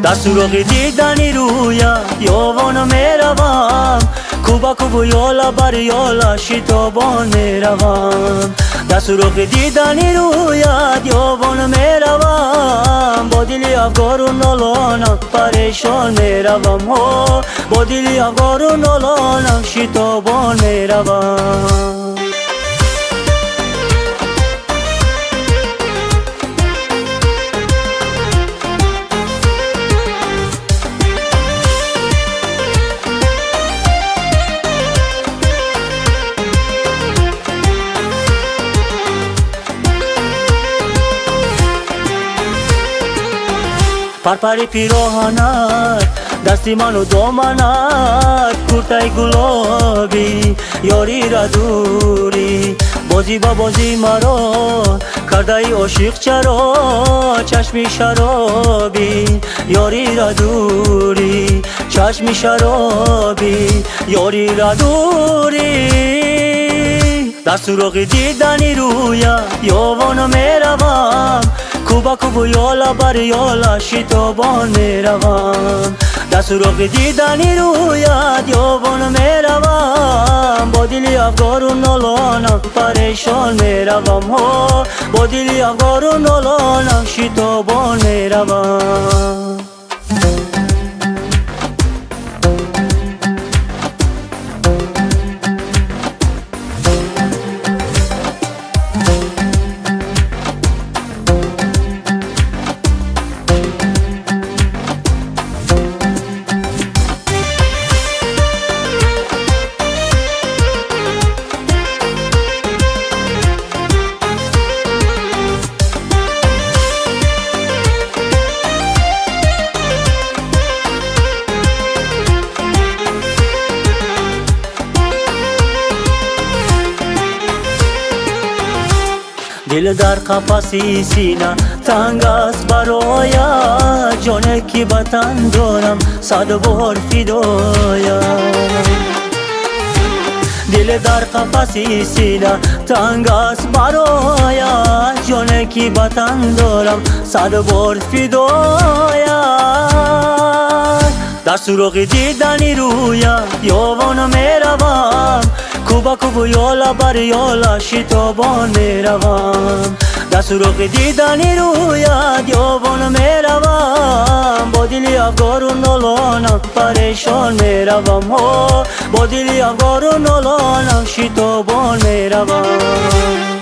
در سراغ دیدنی رویت یاوانو میروم، کوبا کوبو یالا بر یالا شتابان میروم. در سراغ دیدنی رویت یاوانو میروم، با دلی افگار و نالانم پریشان میروم، با دلی افگار و نالانم شتابان میروم. پرپری پیراهنت دستی منو دامنت، کورتای گلابی یاری را دوری، بازی با بازی مرا کرده ای عاشق چرا، چشمی شرابی یاری را دوری، چشمی شرابی یاری را دوری. در سراغ دیدنی رویت یاوانو میروم، کوبا کوبو یالا بر یالا شتابان میروم. در سراغ دیدنی رویت یاوانو میروم، با دلی افگار و نالانم پریشان میروم، با دلی افگار و نالانم شتابان میروم. دل در قفسی سینه تنگ است برایت، جانه که بطن دارم صد بار فدایت. دل در قفسی سینه تنگ است برایت، جانه که بطن دارم صد بار فدایت. در سراغ دیدنی رویت یاوانو میروم، کوبا کوبو یالا بر یالا شتابان میروم. در سراغ دیدنی رویت یاوانو میروم، با دلی افگار و نالانم پریشان میروم، با دلی افگار و نالانم شتابان میروم.